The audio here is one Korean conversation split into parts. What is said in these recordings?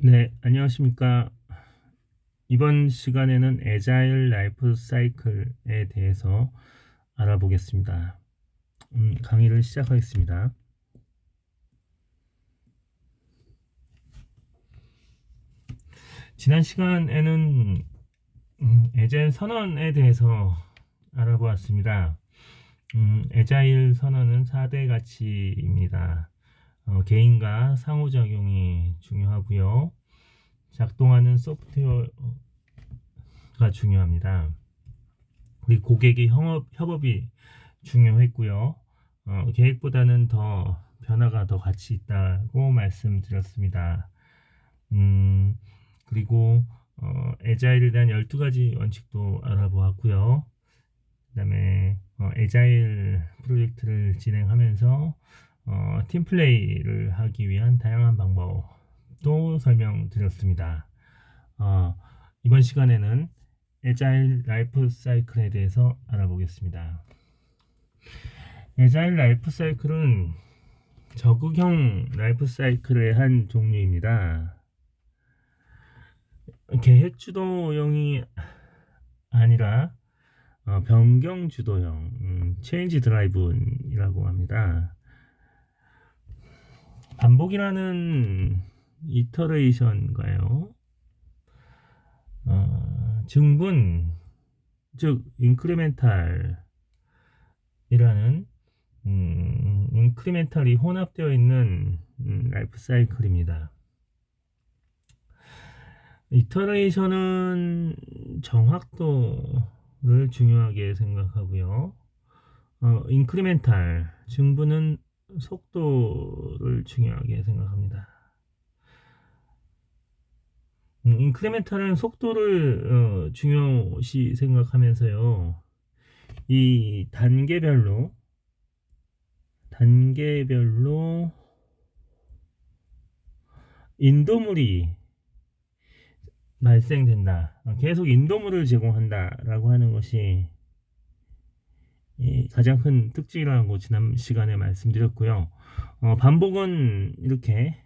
네, 안녕하십니까. 이번 시간에는 애자일 라이프 사이클에 대해서 알아보겠습니다. 강의를 시작하겠습니다. 지난 시간에는 애자일 선언에 대해서 알아보았습니다. 애자일 선언은 4대 가치입니다. 개인과 상호작용이 중요하고요. 작동하는 소프트웨어가 중요합니다. 그리고 고객의 협업이 중요했고요. 계획보다는 더 변화가 더 가치 있다고 말씀드렸습니다. 그리고 애자일에 대한 12가지 원칙도 알아보았고요. 그 다음에 애자일 프로젝트를 진행하면서 팀플레이를 하기 위한 다양한 방법도 설명드렸습니다. 이번 시간에는 애자일 라이프 사이클에 대해서 알아보겠습니다. 애자일 라이프 사이클은 저극형 라이프 사이클의 한 종류입니다. 계획 주도형이 아니라 변경 주도형, 체인지 드라이브이라고 합니다. 반복이라는 이터레이션가요. 증분, 즉 인크리멘탈이라는 인크리멘탈이 혼합되어 있는 라이프 사이클입니다. 이터레이션은 정확도를 중요하게 생각하고요. 인크리멘탈 증부는 속도를 중요하게 생각합니다. 인크리멘탈은 속도를 중요시 생각하면서요. 이 단계별로 인도물이 발생된다. 계속 인도물을 제공한다라고 하는 것이 가장 큰 특징이라고 지난 시간에 말씀드렸고요. 반복은 이렇게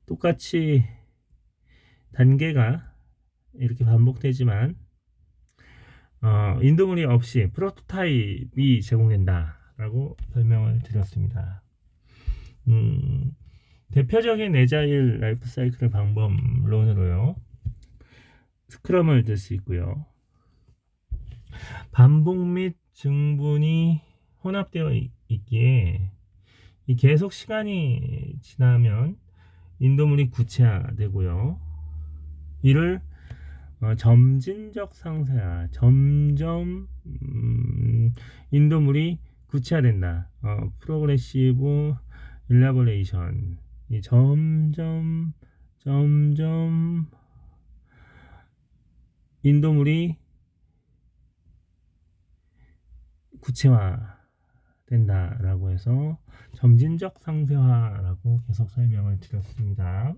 똑같이 단계가 이렇게 반복되지만 인도물이 없이 프로토타입이 제공된다라고 설명을 드렸습니다. 대표적인 애자일 라이프 사이클 방법론으로요. 스크럼을 들 수 있고요. 반복 및 증분이 혼합되어 있기에 이 계속 시간이 지나면 인도물이 구체화되고요. 이를 점진적 상세화, 점점 인도물이 구체화된다. 프로그레시브 일라보레이션, 점점 인도물이 구체화 된다라고 해서 점진적 상세화라고 계속 설명을 드렸습니다.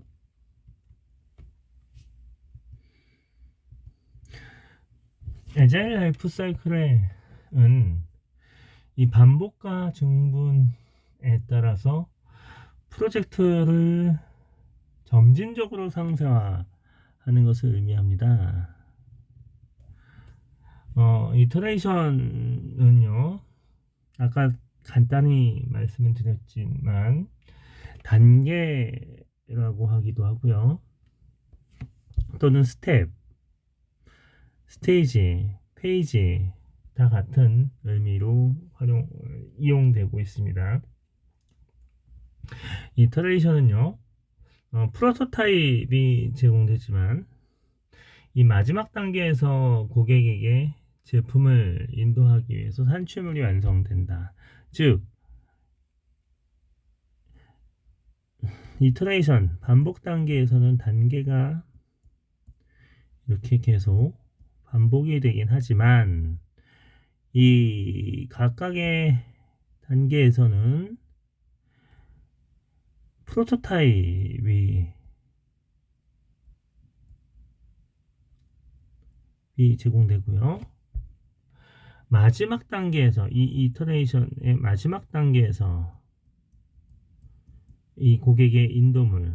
애자일 라이프 사이클은 이 반복과 증분에 따라서 프로젝트를 점진적으로 상세화하는 것을 의미합니다. 이터레이션은요, 아까 간단히 말씀을 드렸지만 단계라고 하기도 하고요. 또는 스텝, 스테이지, 페이지 다 같은 의미로 이용되고 있습니다. 이터레이션은요, 프로토타입이 제공되지만 이 마지막 단계에서 고객에게 제품을 인도하기 위해서 산출물이 완성된다. 즉, 이터레이션 반복 단계에서는 단계가 이렇게 계속 반복이 되긴 하지만 이 각각의 단계에서는 프로토타입이 제공되고요. 마지막 단계에서 이 이터레이션의 마지막 단계에서 이 고객의 인도물이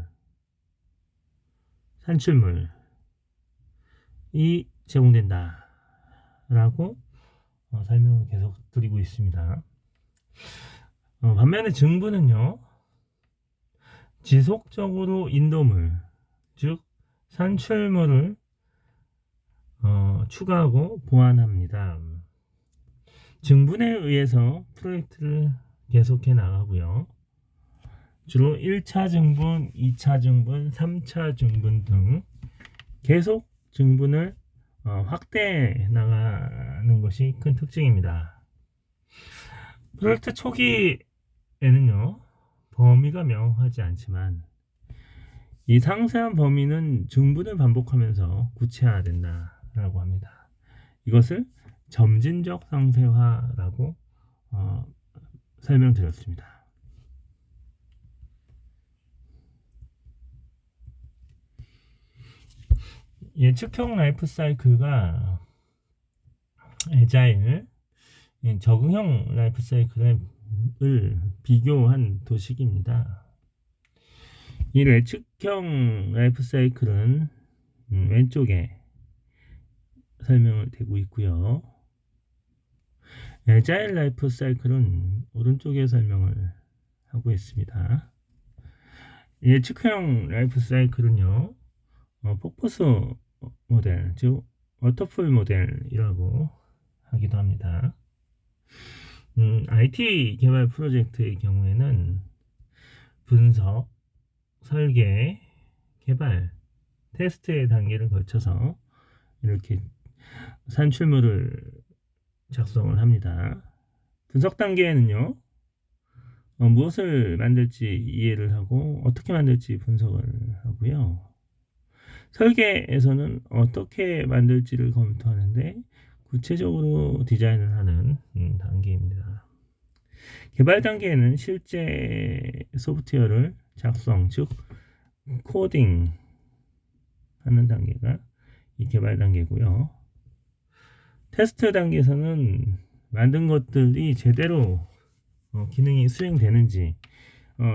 산출물이 제공된다 라고 설명을 계속 드리고 있습니다. 반면에 증부는요, 지속적으로 인도물, 즉 산출물을 추가하고 보완합니다. 증분에 의해서 프로젝트를 계속해 나가고요. 주로 1차 증분, 2차 증분, 3차 증분 등 계속 증분을 확대해 나가는 것이 큰 특징입니다. 프로젝트 초기에는요, 범위가 명확하지 않지만 이 상세한 범위는 증분을 반복하면서 구체화된다라고 합니다. 이것을 점진적 상세화라고 설명드렸습니다. 예측형 라이프 사이클과 애자일, 적응형 라이프 사이클을 비교한 도식입니다. 이 예측형 라이프 사이클은 왼쪽에 설명을 되고 있고요. 애자일 라이프 사이클은 오른쪽에 설명을 하고 있습니다. 예측형 라이프 사이클은요, 포커스 모델, 즉 워터풀 모델이라고 하기도 합니다. IT 개발 프로젝트의 경우에는 분석, 설계, 개발, 테스트의 단계를 거쳐서 이렇게 산출물을 작성을 합니다. 분석 단계에는요, 무엇을 만들지 이해를 하고 어떻게 만들지 분석을 하고요. 설계에서는 어떻게 만들지를 검토하는데 구체적으로 디자인을 하는 단계입니다. 개발 단계에는 실제 소프트웨어를 작성, 즉 코딩 하는 단계가 이 개발 단계고요. 테스트 단계에서는 만든 것들이 제대로 기능이 수행되는지,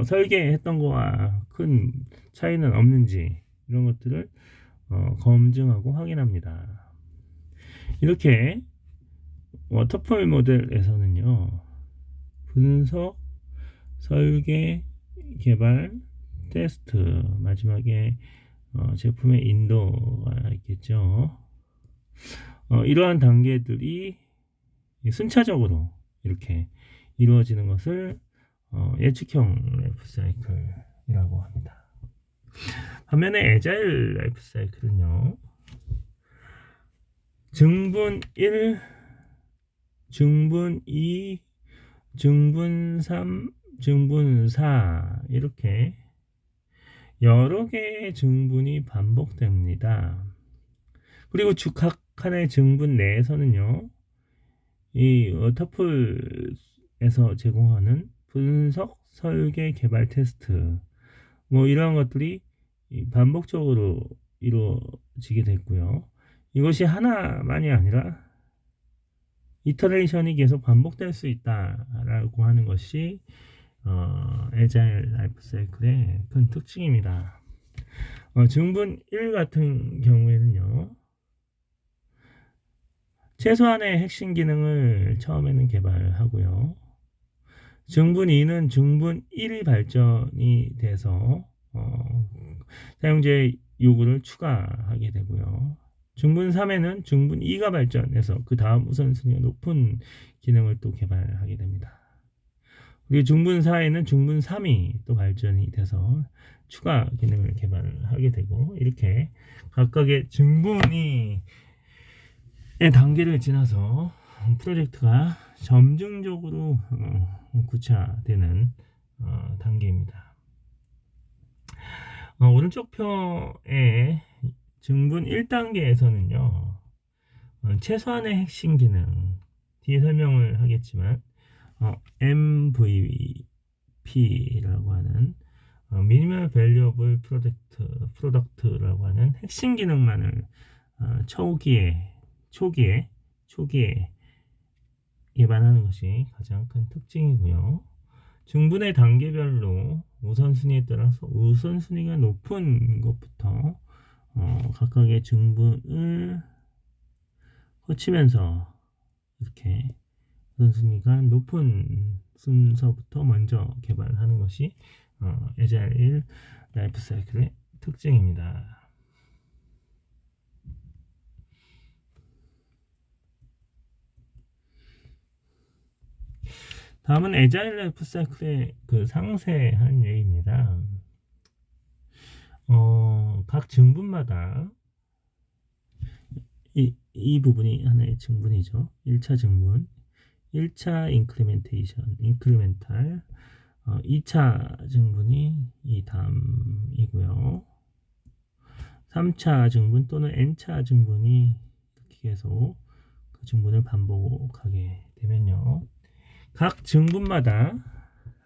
설계했던 거와 큰 차이는 없는지 이런 것들을 검증하고 확인합니다. 이렇게 워터풀 모델에서는요, 분석, 설계, 개발, 테스트, 마지막에 제품의 인도가 있겠죠. 이러한 단계들이 순차적으로 이렇게 이루어지는 것을 예측형 라이프 사이클이라고 합니다. 반면에 애자일 라이프 사이클은요, 증분 1, 증분 2, 증분 3, 증분 4 이렇게 여러 개의 증분이 반복됩니다. 그리고 각 하나의 증분 내에서는요, 이 워터풀에서 제공하는 분석, 설계, 개발, 테스트 이러한 것들이 반복적으로 이루어지게 됐고요. 이것이 하나만이 아니라 이터레이션이 계속 반복될 수 있다라고 하는 것이 애자일 라이프 사이클의 큰 특징입니다. 증분 1 같은 경우에는요, 최소한의 핵심 기능을 처음에는 개발하고요. 증분 2는 증분 1이 발전이 돼서 사용자의 요구를 추가하게 되고요. 증분 3에는 증분 2가 발전해서 그 다음 우선순위가 높은 기능을 또 개발하게 됩니다. 그리고 증분 4에는 증분 3이 또 발전이 돼서 추가 기능을 개발하게 되고, 이렇게 각각의 증분이 단계를 지나서 프로젝트가 점증적으로 구체화되는 단계입니다. 오른쪽 표에 증분 1단계에서는요, 최소한의 핵심 기능, 뒤에 설명을 하겠지만 MVP라고 하는 미니멀 밸류어블 프로덕트라고 하는 핵심 기능만을 초기에 개발하는 것이 가장 큰 특징이고요. 증분의 단계별로 우선순위에 따라서 우선순위가 높은 것부터 각각의 증분을 거치면서 이렇게 우선순위가 높은 순서부터 먼저 개발하는 것이 에자일 라이프 사이클의 특징입니다. 다음은 에자일 라이프 사이클의 그 상세한 예입니다. 각 증분마다 이 부분이 하나의 증분이죠. 1차 증분, 1차 인크리멘탈, 2차 증분이 이 다음이고요. 3차 증분 또는 n차 증분이 이렇게 계속 그 증분을 반복하게 되면요. 각 증분마다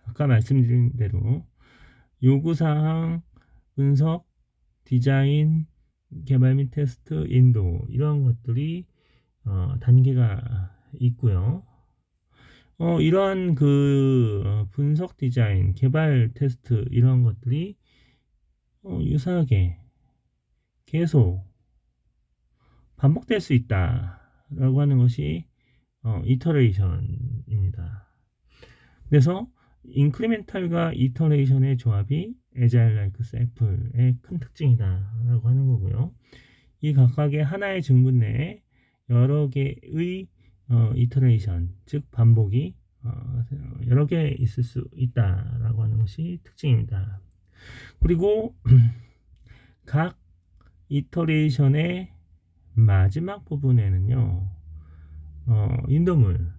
아까 말씀드린 대로 요구사항, 분석, 디자인, 개발 및 테스트, 인도 이런 것들이 단계가 있고요. 이러한 그 분석, 디자인, 개발, 테스트 이런 것들이 유사하게 계속 반복될 수 있다라고 하는 것이 이터레이션입니다. 그래서 인크리멘탈과 이터레이션의 조합이 에자일 라이크 사이클의 큰 특징이다라고 하는 거고요. 이 각각의 하나의 증분 내에 여러 개의 이터레이션, 즉 반복이 여러 개 있을 수 있다라고 하는 것이 특징입니다. 그리고 각 이터레이션의 마지막 부분에는요, 인도물,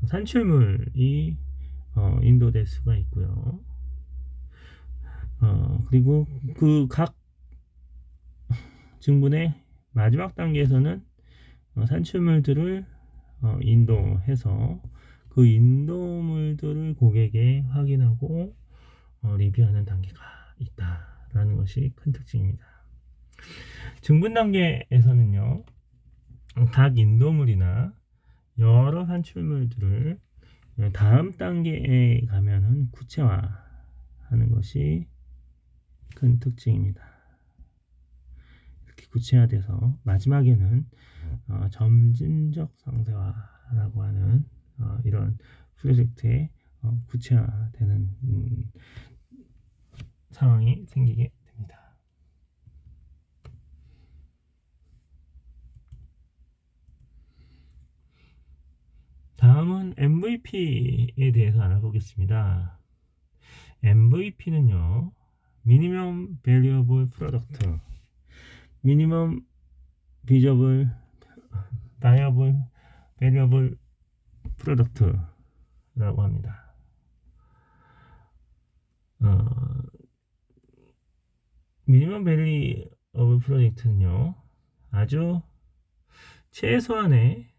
산출물이 인도될 수가 있고요. 그리고 그 각 증분의 마지막 단계에서는 산출물들을 인도해서 그 인도물들을 고객에 확인하고 리뷰하는 단계가 있다라는 것이 큰 특징입니다. 증분 단계에서는요, 각 인도물이나 여러 산출물들을 다음 단계에 가면은 구체화하는 것이 큰 특징입니다. 이렇게 구체화돼서 마지막에는 점진적 상세화라고 하는 이런 프로젝트에 구체화되는 상황이 생기게 됩니다. 다음은 MVP에 대해서 알아보겠습니다. MVP는요, 미니멈 베리어블 프로덕트, 미니멈 비저블 바이어블 베리어블 프로덕트라고 합니다. 미니멈 베리어블 프로젝트는요, 아주 최소한의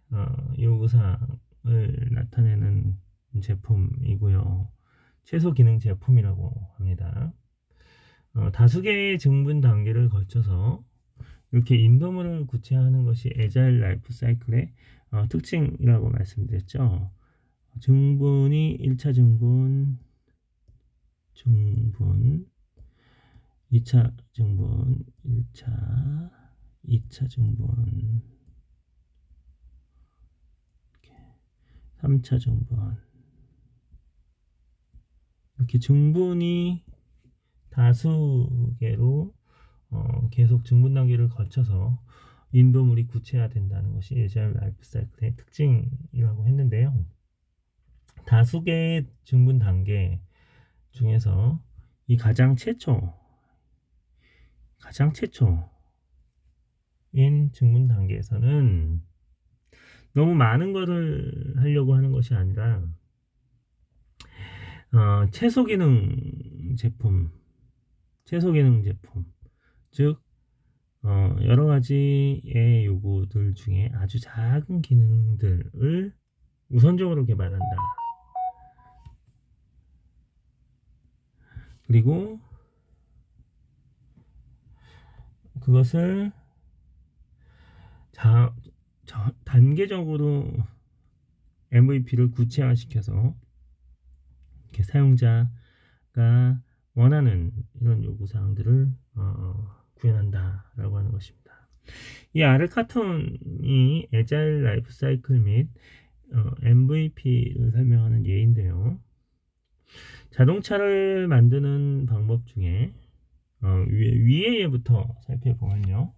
요구사항을 나타내는 제품이고요. 최소 기능 제품이라고 합니다. 다수 개의 증분 단계를 거쳐서 이렇게 인도물을 구체화하는 것이 에자일 라이프 사이클의 특징이라고 말씀드렸죠. 증분이 1차 증분, 2차 증분, 1차, 2차 증분, 3차 증분. 이렇게 증분이 다수 개로 계속 증분 단계를 거쳐서 인도물이 구체화된다는 것이 에자일 라이프 사이클의 특징이라고 했는데요. 다수 개의 증분 단계 중에서 이 가장 최초인 증분 단계에서는 너무 많은 것을 하려고 하는 것이 아니라 최소 기능 제품, 즉 여러 가지의 요구들 중에 아주 작은 기능들을 우선적으로 개발한다. 그리고 그것을 단계적으로 MVP를 구체화시켜서 이렇게 사용자가 원하는 이런 요구사항들을 구현한다라고 하는 것입니다. 이 R 카톤이 에자일 라이프 사이클 및 MVP를 설명하는 예인데요. 자동차를 만드는 방법 중에 위의 예부터 살펴보면요.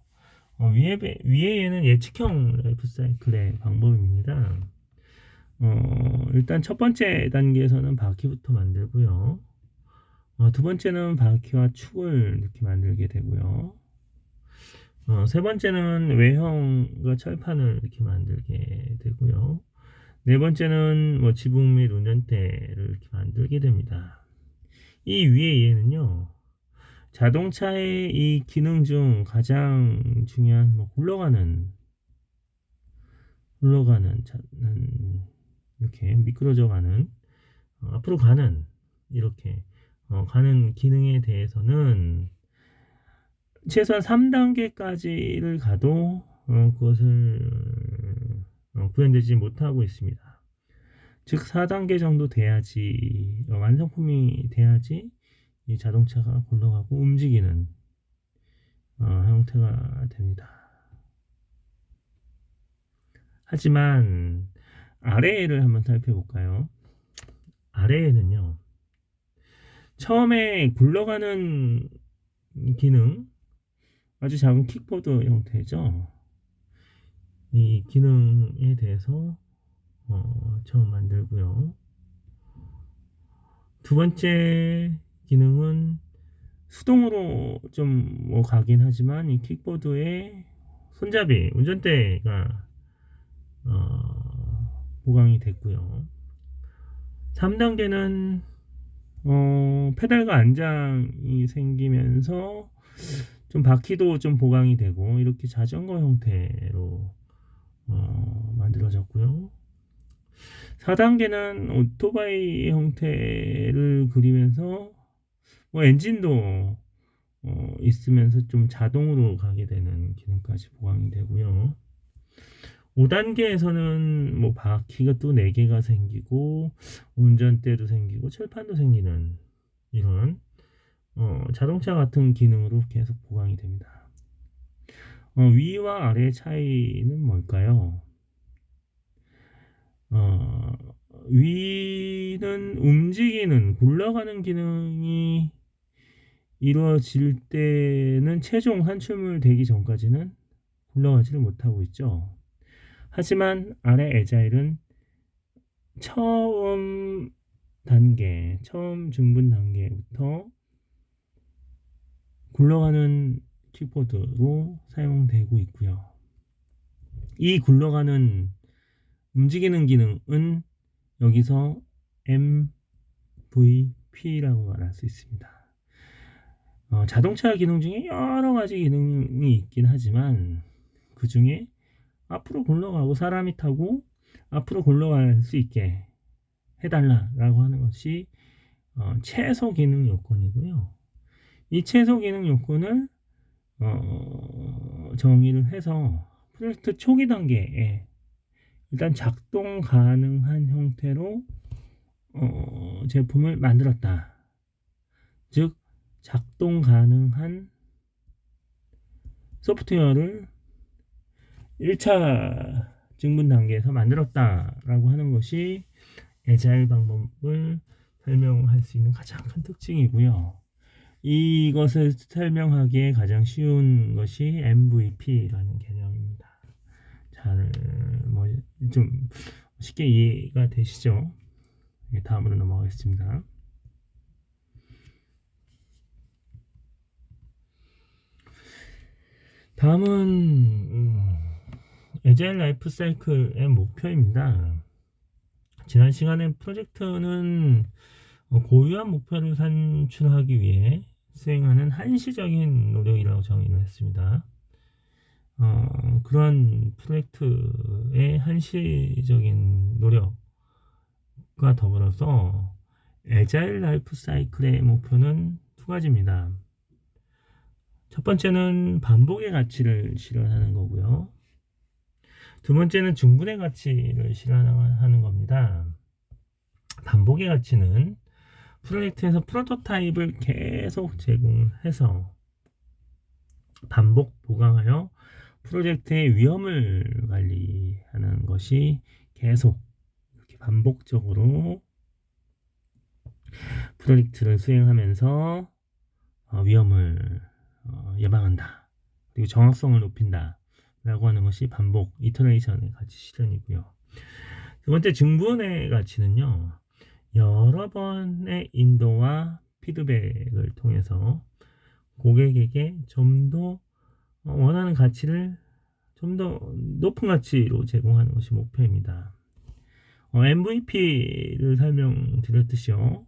위의 예는 예측형 라이프 사이클의 방법입니다. 일단 첫 번째 단계에서는 바퀴부터 만들고요. 두 번째는 바퀴와 축을 이렇게 만들게 되고요. 세 번째는 외형과 철판을 이렇게 만들게 되고요. 네 번째는 지붕 및 운전대를 이렇게 만들게 됩니다. 이 위의 예는요, 자동차의 이 기능 중 가장 중요한 굴러가는 이렇게 미끄러져 가는 앞으로 가는 이렇게 가는 기능에 대해서는 최소한 3단계까지를 가도 그것을 구현되지 못하고 있습니다. 즉 4단계 정도 돼야지 완성품이 돼야지 이 자동차가 굴러가고 움직이는 형태가 됩니다. 하지만 아래를 한번 살펴볼까요? 아래에는요, 처음에 굴러가는 기능, 아주 작은 킥보드 형태죠. 이 기능에 대해서 처음 만들고요. 두 번째 기능은 수동으로 좀 가긴 하지만 이 킥보드의 손잡이, 운전대가 보강이 됐고요. 3단계는 페달과 안장이 생기면서 좀 바퀴도 좀 보강이 되고 이렇게 자전거 형태로 만들어졌고요. 4단계는 오토바이 형태를 그리면서 엔진도 있으면서 좀 자동으로 가게 되는 기능까지 보강이 되고요. 5단계에서는 바퀴가 또 4개가 생기고 운전대도 생기고 철판도 생기는 이런 자동차 같은 기능으로 계속 보강이 됩니다. 위와 아래의 차이는 뭘까요? 위는 움직이는 굴러가는 기능이 이루어질 때는 최종 산출물 되기 전까지는 굴러가지를 못하고 있죠. 하지만 아래 에자일은 처음 중분 단계부터 굴러가는 킥보드로 사용되고 있고요. 이 굴러가는 움직이는 기능은 여기서 MVP라고 말할 수 있습니다. 자동차 기능 중에 여러 가지 기능이 있긴 하지만 그 중에 앞으로 굴러가고 사람이 타고 앞으로 굴러갈 수 있게 해달라라고 하는 것이 최소 기능 요건이고요. 이 최소 기능 요건을 정의를 해서 프로젝트 초기 단계에 일단 작동 가능한 형태로 제품을 만들었다. 즉 작동 가능한 소프트웨어를 1차 증분 단계에서 만들었다라고 하는 것이 에자일 방법을 설명할 수 있는 가장 큰 특징이고요. 이것을 설명하기에 가장 쉬운 것이 MVP라는 개념입니다. 잘 좀 쉽게 이해가 되시죠? 다음으로 넘어가겠습니다. 다음은 에자일 라이프 사이클의 목표입니다. 지난 시간에 프로젝트는 고유한 목표를 산출하기 위해 수행하는 한시적인 노력이라고 정의를 했습니다. 그런 프로젝트의 한시적인 노력과 더불어서 에자일 라이프 사이클의 목표는 두 가지입니다. 첫 번째는 반복의 가치를 실현하는 거고요. 두 번째는 중분의 가치를 실현하는 겁니다. 반복의 가치는 프로젝트에서 프로토타입을 계속 제공해서 반복 보강하여 프로젝트의 위험을 관리하는 것이 계속 이렇게 반복적으로 프로젝트를 수행하면서 위험을 예방한다. 그리고 정확성을 높인다. 라고 하는 것이 반복, 이터레이션의 가치 실현이고요. 두 번째, 증분의 가치는요. 여러 번의 인도와 피드백을 통해서 고객에게 좀 더 원하는 가치를 좀 더 높은 가치로 제공하는 것이 목표입니다. MVP를 설명드렸듯이요.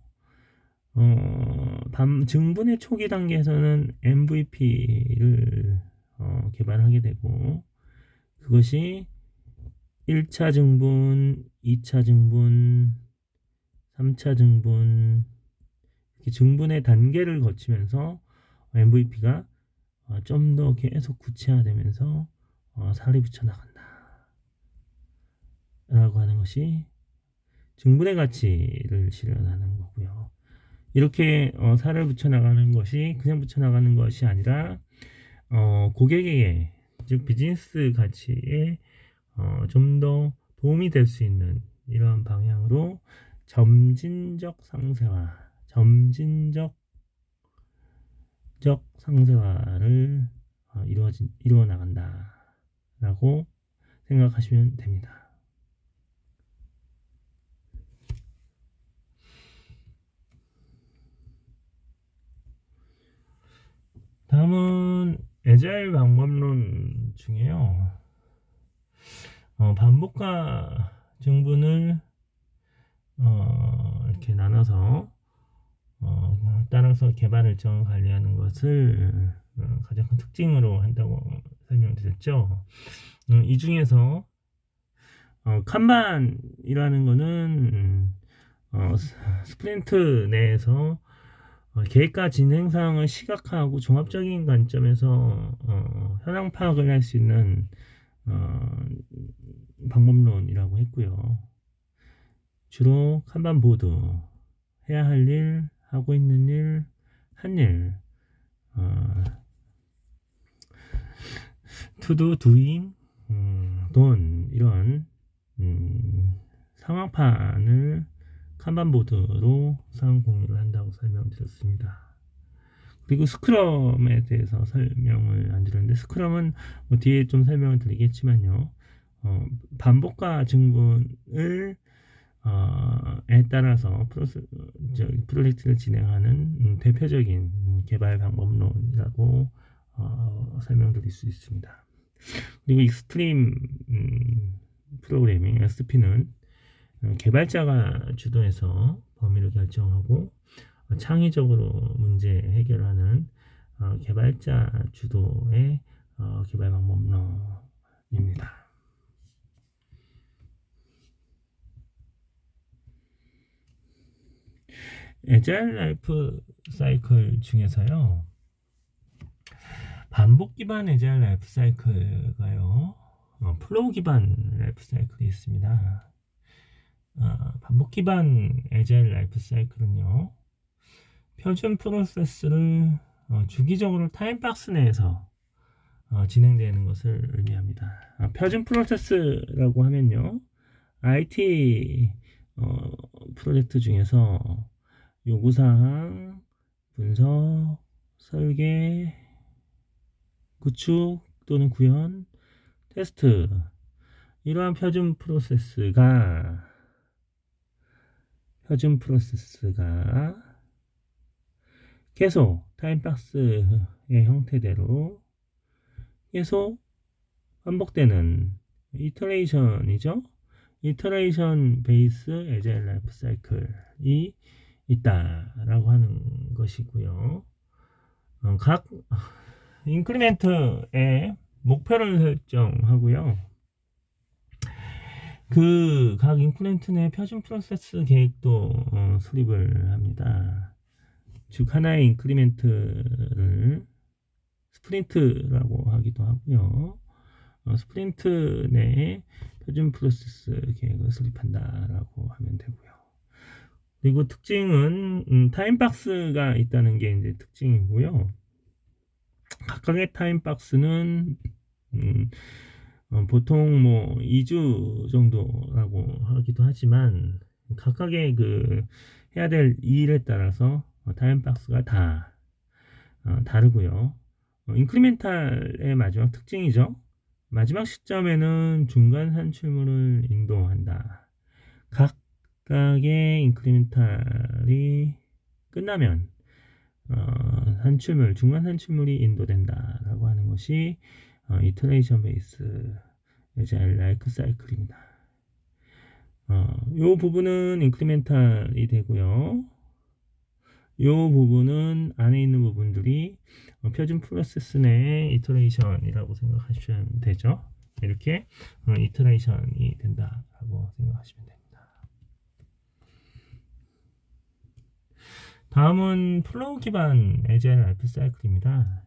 증분의 초기 단계에서는 MVP를 개발하게 되고, 그것이 1차 증분, 2차 증분, 3차 증분, 이렇게 증분의 단계를 거치면서 MVP가 좀 더 계속 구체화되면서 살이 붙여 나간다 라고 하는 것이 증분의 가치를 실현하는 거고요. 이렇게 살을 붙여 나가는 것이 그냥 붙여 나가는 것이 아니라 고객에게, 즉 비즈니스 가치에 좀 더 도움이 될 수 있는 이런 방향으로 점진적 상세화를 이루어 나간다라고 생각하시면 됩니다. 다음은 애자일 방법론 중에요. 반복과 증분을 이렇게 나눠서 따라서 개발 일정을 관리하는 것을 가장 큰 특징으로 한다고 설명드렸죠. 이 중에서 칸반이라는 거는 스프린트 내에서 계획과 진행 사항을 시각화하고 종합적인 관점에서 현황 파악을 할 수 있는 방법론이라고 했고요. 주로 칸반 보드, 해야 할 일, 하고 있는 일, 한 일, 투두, 두잉, 돈 이런 상황판을 칸반보드로 상황 공유를 한다고 설명드렸습니다. 그리고 스크럼에 대해서 설명을 안 드렸는데, 스크럼은 뭐 뒤에 좀 설명을 드리겠지만요. 반복과 증분을 에 따라서 프로젝트를 진행하는 대표적인 개발 방법론이라고 설명드릴 수 있습니다. 그리고 익스트림 프로그래밍 SP는 개발자가 주도해서 범위를 결정하고 창의적으로 문제 해결하는 개발자 주도의 개발 방법론입니다. 애자일 라이프 사이클 중에서요, 반복 기반 애자일 라이프 사이클가요, 플로우 기반 라이프 사이클이 있습니다. 반복 기반 애자일 라이프 사이클은요, 표준 프로세스를 주기적으로 타임박스 내에서 진행되는 것을 의미합니다. 표준 프로세스라고 하면요, IT 프로젝트 중에서 요구사항, 분석, 설계, 구축 또는 구현, 테스트, 이러한 표준 프로세스가 계속 타임박스의 형태대로 계속 반복되는 이터레이션이죠. 이터레이션 베이스 애자일 라이프 사이클이 있다라고 하는 것이고요. 각 인크리멘트에 목표를 설정하고요. 그 각 인크리멘트 내 표준 프로세스 계획도 수립을 합니다. 즉 하나의 인크리멘트를 스프린트라고 하기도 하고요. 스프린트 내에 표준 프로세스 계획을 수립한다라고 하면 되고요. 그리고 특징은 타임박스가 있다는 게 이제 특징이고요. 각각의 타임박스는 보통 뭐 2주 정도라고 하기도 하지만 각각의 그 해야 될 일에 따라서 타임박스가 다 다르고요. 인크리멘탈의 마지막 특징이죠. 마지막 시점에는 중간 산출물을 인도한다. 각각의 인크리멘탈이 끝나면 중간 산출물이 인도된다라고 하는 것이 이터레이션 베이스 에자일 라이프 사이클입니다. 이 부분은 인크리멘탈이 되고요. 이 부분은 안에 있는 부분들이 표준 프로세스 내의 이터레이션이라고 생각하시면 되죠. 이렇게 이터레이션이 된다라고 생각하시면 됩니다. 다음은 플로우 기반 에자일 라이프 사이클입니다.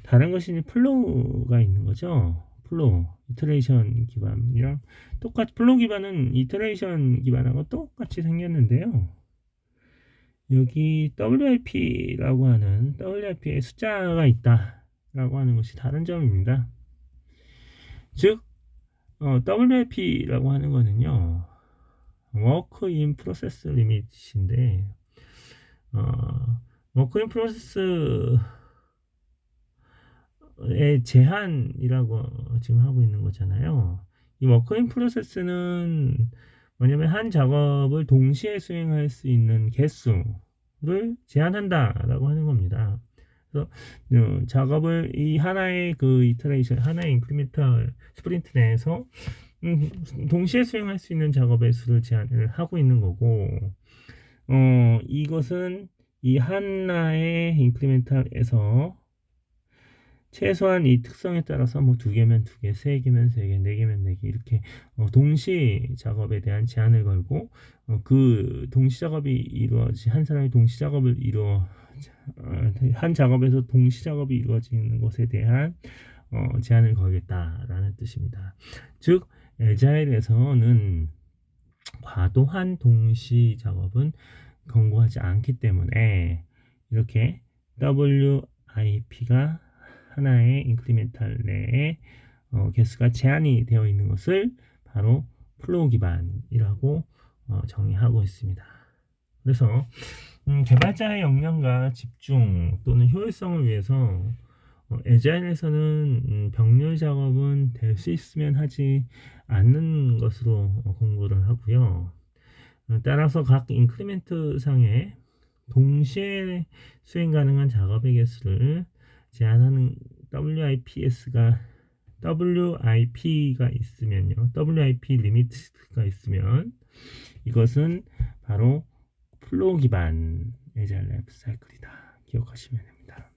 다른 것이 이제 플로우가 있는 거죠. 플로우, 이터레이션 기반이랑 똑같이 플로우 기반은 이터레이션 기반하고 똑같이 생겼는데요. 여기 WIP라고 하는 WIP의 숫자가 있다라고 하는 것이 다른 점입니다. 즉 WIP라고 하는 거는요, Work in Process Limit인데 Work in Process의 제한이라고 지금 하고 있는 거잖아요. 이 Work in Process는 뭐냐면 한 작업을 동시에 수행할 수 있는 개수를 제한한다라고 하는 겁니다. 그래서 작업을 이 하나의 그 이터레이션, 하나의 인크리멘탈 스프린트 내에서 동시에 수행할 수 있는 작업의 수를 제한을 하고 있는 거고, 이것은 이 하나의 인크리멘탈에서 최소한 이 특성에 따라서 뭐 2개면 2개, 3개면 3개, 4개면 4개 이렇게 동시 작업에 대한 제한을 걸고 그 동시 작업이 한 사람이 동시 작업을 한 작업에서 동시 작업이 이루어지는 것에 대한 제한을 걸겠다라는 뜻입니다. 즉 에자일에서는 과도한 동시 작업은 권고하지 않기 때문에 이렇게 WIP가 하나의 인크리멘탈 내에 개수가 제한이 되어 있는 것을 바로 플로우 기반이라고 정의하고 있습니다. 그래서 개발자의 역량과 집중 또는 효율성을 위해서 에자일에서는 병렬 작업은 될 수 있으면 하지 않는 것으로 공고를 하고요. 따라서 각 인크리멘트 상에 동시에 수행 가능한 작업의 개수를 제한하는 WIP가 있으면요. WIP 리미트가 있으면 이것은 바로 플로우 기반 에자일 라이프 사이클이다. 기억하시면 됩니다.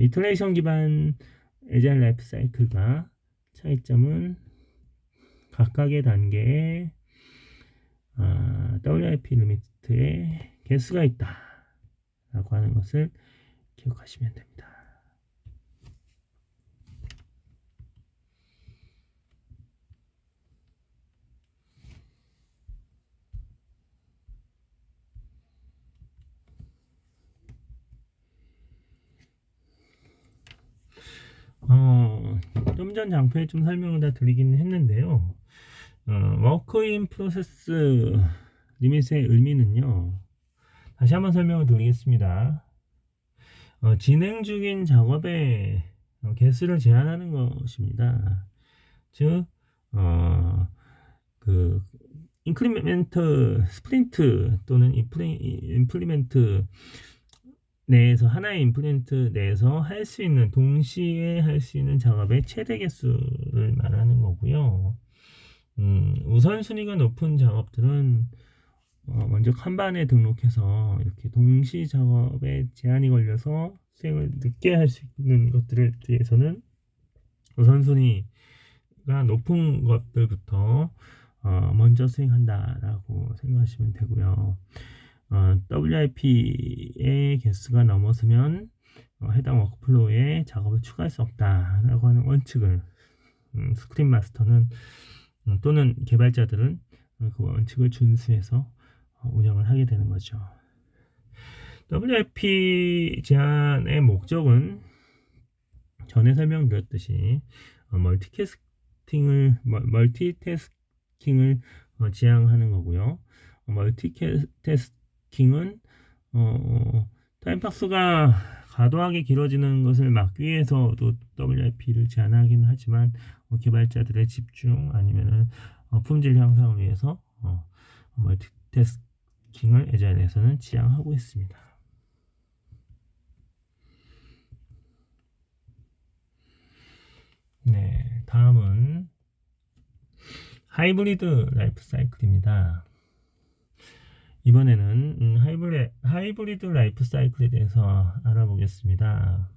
이터레이션 기반 에자일 라이프 사이클과 차이점은 각각의 단계에 WIP 리미트의 개수가 있다 라고 하는 것을 기억하시면 됩니다. 좀 전 장표에 좀 설명을 다 드리긴 했는데요. 워크인 프로세스 리밋의 의미는요. 다시 한번 설명을 드리겠습니다. 진행 중인 작업의 개수를 제한하는 것입니다. 즉, 그 인크리멘트 스프린트 또는 임플리멘트 내에서 하나의 임플리멘트 내에서 할 수 있는 동시에 할 수 있는 작업의 최대 개수를 말하는 거고요. 우선순위가 높은 작업들은 먼저 칸반에 등록해서 이렇게 동시 작업에 제한이 걸려서 수행을 늦게 할 수 있는 것들에 대해서는 우선순위가 높은 것들부터 먼저 수행한다라고 생각하시면 되고요. WIP의 개수가 넘어서면 해당 워크플로우에 작업을 추가할 수 없다라고 하는 원칙을 스크림 마스터는 또는 개발자들은 그 원칙을 준수해서 운영을 하게 되는 거죠. WFP 제안의 목적은 전에 설명드렸듯이 멀티태스킹을 지향하는 거고요. 멀티태스킹은 타임박스가 과도하게 길어지는 것을 막기 위해서도 WFP를 제안하긴 하지만 개발자들의 집중 아니면은 품질 향상을 위해서 멀티태스킹을 에자일에서는 지향하고 있습니다. 네, 다음은 하이브리드 라이프 사이클입니다. 이번에는 하이브리드 라이프 사이클에 대해서 알아보겠습니다.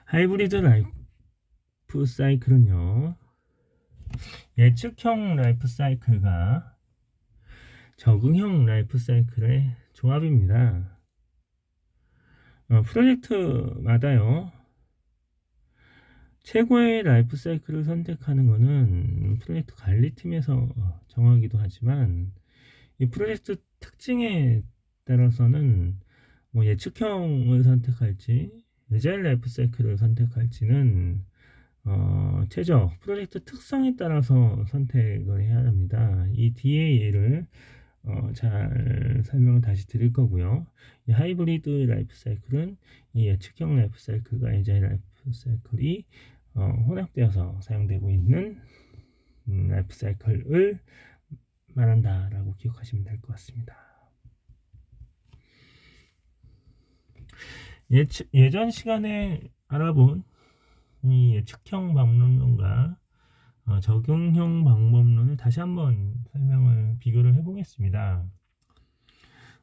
하이브리드 라이프 사이클은요, 예측형 라이프 사이클과 적응형 라이프 사이클의 조합입니다. 프로젝트마다요, 최고의 라이프 사이클을 선택하는 것은 프로젝트 관리팀에서 정하기도 하지만 이 프로젝트 특징에 따라서는 예측형을 선택할지 에자일 라이프 사이클을 선택할지는 최저 프로젝트 특성에 따라서 선택을 해야 합니다. 이 뒤에 예를 잘 설명을 다시 드릴 거고요. 이 하이브리드 라이프 사이클은 이 예측형 라이프 사이클과 에자일 라이프 사이클이 혼합되어서 사용되고 있는 라이프 사이클을 말한다라고 기억하시면 될 것 같습니다. 예전 시간에 알아본 이 예측형 방법론과 적용형 방법론을 다시 한번 설명을 비교를 해보겠습니다.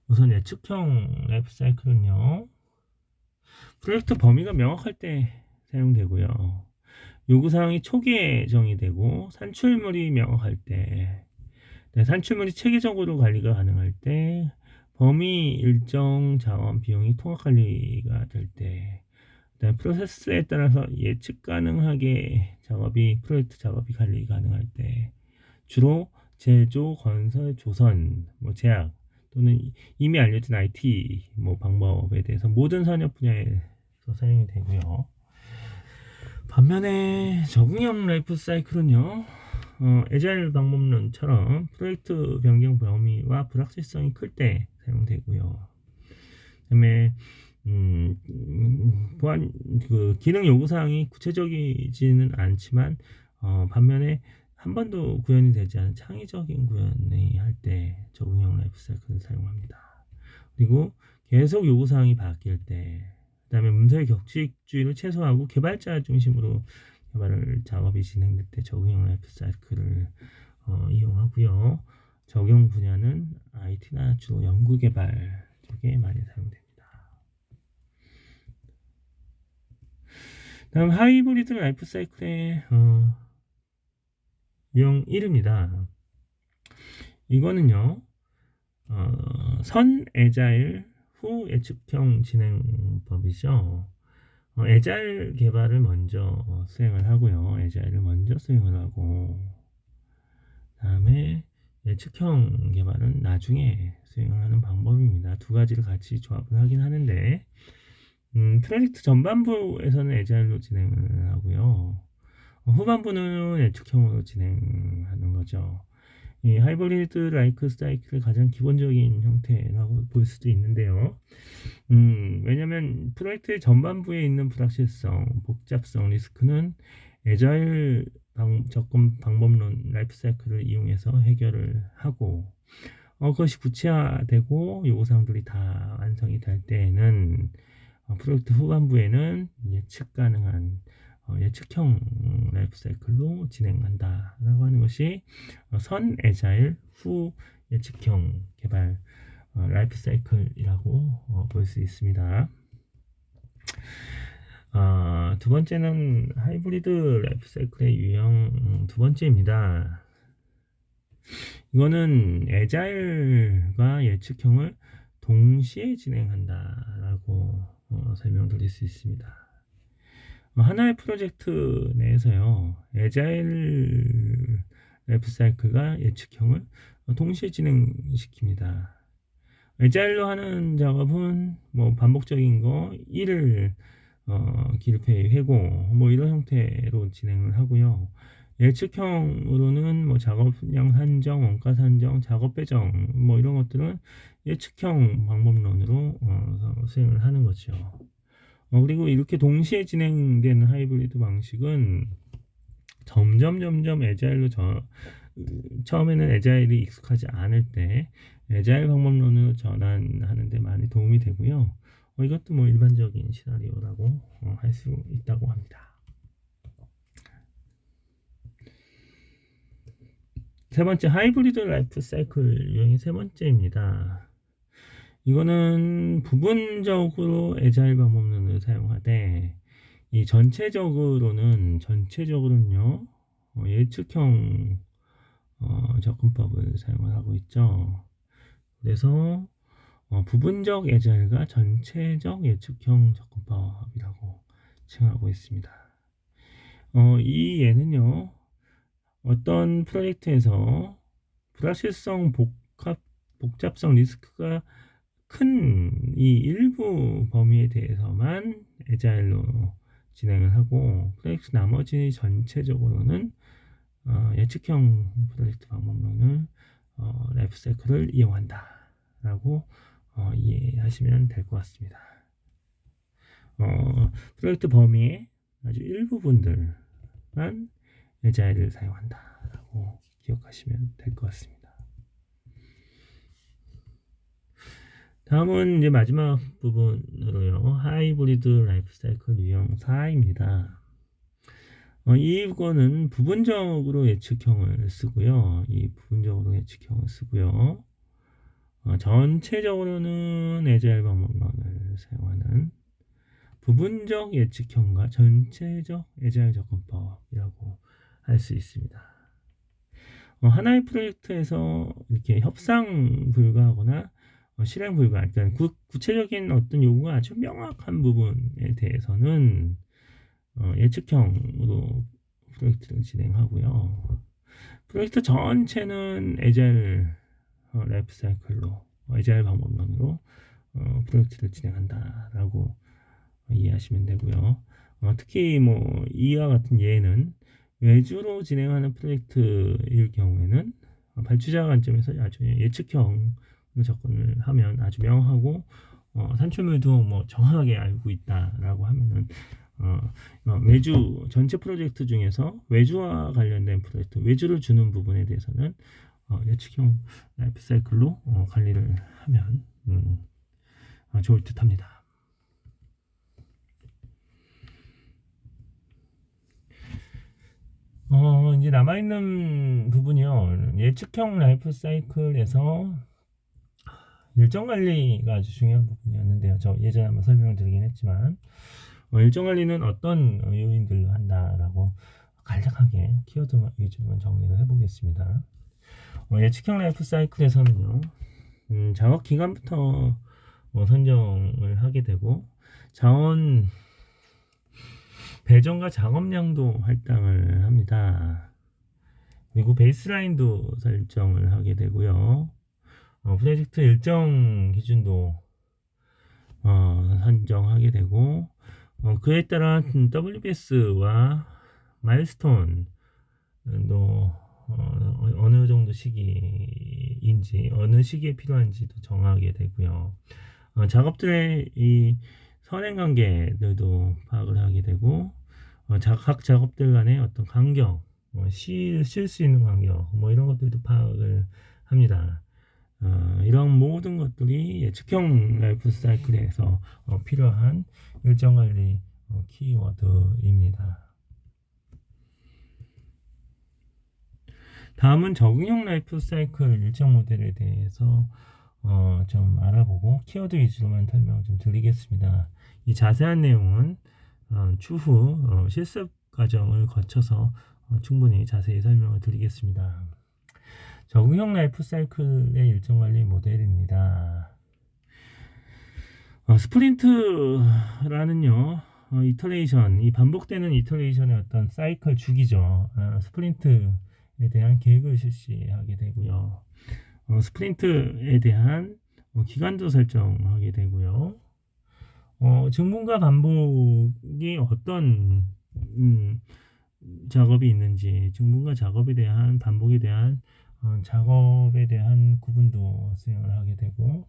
우선 예측형 라이프 사이클은요, 프로젝트 범위가 명확할 때 사용되고요. 요구사항이 초기에 정의되고 산출물이 명확할 때, 산출물이 체계적으로 관리가 가능할 때, 범위 일정 자원 비용이 통합 관리가 될 때, 프로세스에 따라서 예측 가능하게 프로젝트 작업이 관리 가능할 때, 주로 제조, 건설, 조선, 제약 또는 이미 알려진 IT 방법에 대해서 모든 산업 분야에서 사용이 되고요. 반면에 적응형 라이프 사이클은요, 에자일 방법론처럼 프로젝트 변경 범위와 불확실성이 클 때 사용되고요. 그다음에 기능 요구사항이 구체적이지는 않지만 반면에 한 번도 구현이 되지 않은 창의적인 구현이 할 때 적응형 라이프 사이클을 사용합니다. 그리고 계속 요구사항이 바뀔 때, 그 다음에 문서의 격식주의를 최소화하고 개발자 중심으로 작업이 진행될 때 적응형 라이프 사이클을 이용하고요. 적용 분야는 IT나 주로 연구개발 쪽에 많이 사용됩니다. 다음 하이브리드 라이프 사이클의 유형 1입니다. 이거는요, 선 에자일 후 예측형 진행법이죠. 에자일 개발을 먼저 수행을 하고요. 에자일을 먼저 수행을 하고, 다음에 예측형 개발은 나중에 수행을 하는 방법입니다. 두 가지를 같이 조합을 하긴 하는데, 프로젝트 전반부에서는 에자일로 진행을 하고요. 후반부는 예측형으로 진행하는 거죠. 이 하이브리드 라이프 사이클의 가장 기본적인 형태라고 볼 수도 있는데요. 왜냐하면 프로젝트의 전반부에 있는 불확실성, 복잡성, 리스크는 에자일 접근 방법론 라이프 사이클을 이용해서 해결을 하고, 그것이 구체화되고 요구사항들이 다 완성이 될 때에는 프로젝트 후반부에는 예측 가능한 예측형 라이프 사이클로 진행한다라고 하는 것이 선 에자일 후 예측형 개발 라이프 사이클이라고 볼 수 있습니다. 두 번째는 하이브리드 라이프 사이클의 유형 두 번째입니다. 이거는 에자일과 예측형을 동시에 진행한다라고 설명드릴 수 있습니다. 하나의 프로젝트 내에서요, 에자일 라이프 사이클과 예측형을 동시에 진행시킵니다. 에자일로 하는 작업은 뭐 반복적인 거, 일을 기르페이 회고 뭐 이런 형태로 진행을 하고요. 예측형으로는 뭐 작업량 산정, 원가 산정, 작업 배정 뭐 이런 것들은 예측형 방법론으로 수행을 하는 거죠. 그리고 이렇게 동시에 진행되는 하이브리드 방식은 점점 에자일로 처음에는 에자일이 익숙하지 않을 때 에자일 방법론으로 전환하는 데 많이 도움이 되고요. 이것도 뭐 일반적인 시나리오라고 할 수 있다고 합니다. 세 번째, 하이브리드 라이프 사이클 유형이 세 번째입니다. 이거는 부분적으로 에자일 방법론을 사용하되 이 전체적으로는요 예측형 접근법을 사용을 하고 있죠. 그래서 부분적 에자일과 전체적 예측형 접근법이라고 칭하고 있습니다. 이 예는요 어떤 프로젝트에서 불확실성, 복잡성 리스크가 큰 이 일부 범위에 대해서만 에자일로 진행을 하고 프로젝트 나머지 전체적으로는 예측형 프로젝트 방법론을 라이프 사이클을 이용한다 라고 이해하시면 될 것 같습니다. 프로젝트 범위의 아주 일부분들만 에자일을 사용한다 라고 기억하시면 될 것 같습니다. 다음은 이제 마지막 부분으로요. 하이브리드 라이프 사이클 유형 4입니다. 이거는 부분적으로 예측형을 쓰고요. 전체적으로는 에자일 방법론을 사용하는 부분적 예측형과 전체적 에자일 접근법이라고 할 수 있습니다. 하나의 프로젝트에서 이렇게 협상 불가하거나 실행 불가, 그러니까 구체적인 어떤 요구가 아주 명확한 부분에 대해서는 예측형으로 프로젝트를 진행하고요. 프로젝트 전체는 에자일 라이프 사이클로 에자일 방법론으로 프로젝트를 진행한다라고 이해하시면 되고요. 특히 뭐 이와 같은 예는 외주로 진행하는 프로젝트일 경우에는 발주자 관점에서 아주 예측형 접근을 하면 아주 명하고 산출물도 뭐 정확하게 알고 있다라고 하면은 외주 전체 프로젝트 중에서 외주와 관련된 프로젝트, 외주를 주는 부분에 대해서는 예측형 라이프 사이클로 관리를 하면 좋을 듯합니다. 이제 남아있는 부분이요. 예측형 라이프 사이클에서 일정 관리가 아주 중요한 부분이었는데요. 저 예전에 한번 설명을 드리긴 했지만 일정 관리는 어떤 요인들로 한다라고 간략하게 키워드 위주로 정리를 해보겠습니다. 예측형 라이프 사이클에서는요. 작업 기간부터 선정을 하게 되고 자원 배정과 작업량도 할당을 합니다. 그리고 베이스라인도 설정을 하게 되고요. 프로젝트 일정 기준도 선정하게 되고 그에 따라 WBS와 마일스톤도 어느 정도 시기인지 어느 시기에 필요한지도 정하게 되고요. 작업들의 이 선행관계들도 파악을 하게 되고 각 작업들 간의 어떤 간격, 쉴 수 있는 간격 뭐 이런 것들도 파악을 합니다. 이런 모든 것들이 예측형 라이프 사이클에서 필요한 일정 관리 키워드입니다. 다음은 적응형 라이프 사이클 일정 모델에 대해서 좀 알아보고 키워드 위주로만 설명 좀 드리겠습니다. 이 자세한 내용은 추후 실습 과정을 거쳐서 충분히 자세히 설명을 드리겠습니다. 적응형 라이프 사이클의 일정 관리 모델입니다. 스프린트라는요, 이터레이션, 이 반복되는 이터레이션의 어떤 사이클 주기죠. 스프린트에 대한 계획을 실시하게 되고요. 스프린트에 대한 기간도 설정하게 되고요. 증문과 반복이 어떤 작업이 있는지, 증문과 작업에 대한 반복에 대한 작업에 대한 구분도 수행을 하게 되고,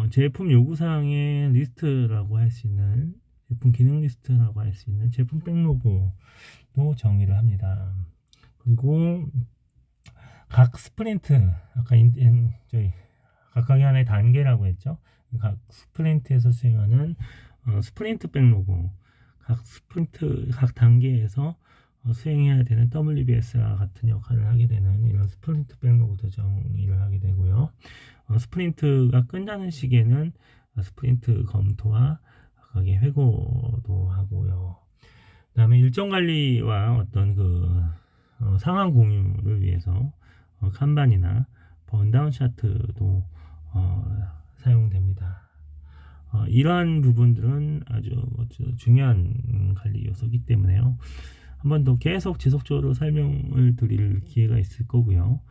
제품 요구사항의 리스트라고 할 수 있는, 제품 기능 리스트라고 할 수 있는 제품 백로그도 정의를 합니다. 그리고 각 스프린트, 아까 저희 각각의 하나의 단계라고 했죠. 각 스프린트에서 수행하는 스프린트 백로그, 각 단계에서 수행해야 되는 WBS와 같은 역할을 하게 되는 이런 스프린트 백로그도 정의를 하게 되고요. 스프린트가 끝나는 시기에는 스프린트 검토와 각각의 회고도 하고요. 그다음에 일정 관리와 어떤 상황 공유를 위해서 칸반이나 번다운 차트도 사용됩니다. 이러한 부분들은 아주 중요한 관리 요소이기 때문에요. 한 번 더 계속 지속적으로 설명을 드릴 기회가 있을 거고요.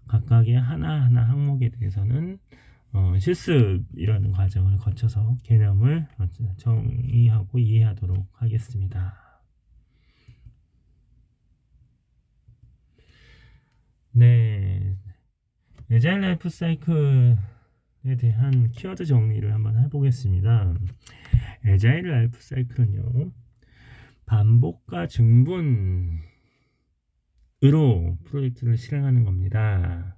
각각의 하나하나 항목에 대해서는 실습이라는 과정을 거쳐서 개념을 정의하고 이해하도록 하겠습니다. 네, 에자일 라이프 사이클에 대한 키워드 정리를 한번 해보겠습니다. 에자일 라이프 사이클은요, 반복과 증분으로 프로젝트를 실행하는 겁니다.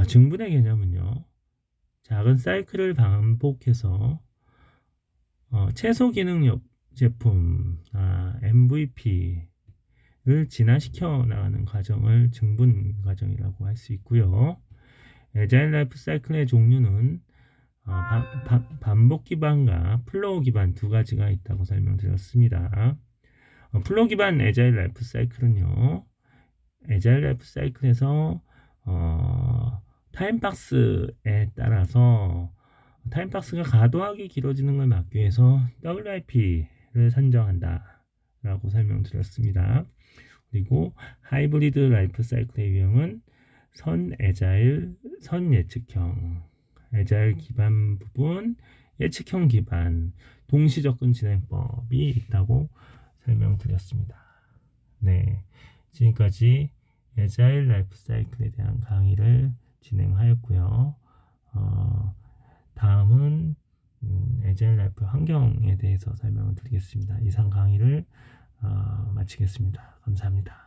증분의 개념은요, 작은 사이클을 반복해서 최소 기능력 제품 MVP를 진화시켜 나가는 과정을 증분 과정이라고 할 수 있고요. 에자일 라이프 사이클의 종류는 반복 기반과 플로우 기반 두 가지가 있다고 설명드렸습니다. 플로우 기반 에자일 라이프 사이클은요, 에자일 라이프 사이클에서 타임박스에 따라서 타임박스가 과도하게 길어지는 걸 막기 위해서 WIP를 선정한다 라고 설명드렸습니다. 그리고 하이브리드 라이프 사이클의 유형은 선 예측형, 에자일 기반 부분, 예측형 기반, 동시 접근 진행법이 있다고 설명드렸습니다. 네, 지금까지 에자일 라이프 사이클에 대한 강의를 진행하였고요. 다음은 에자일 라이프 환경에 대해서 설명을 드리겠습니다. 이상 강의를 마치겠습니다. 감사합니다.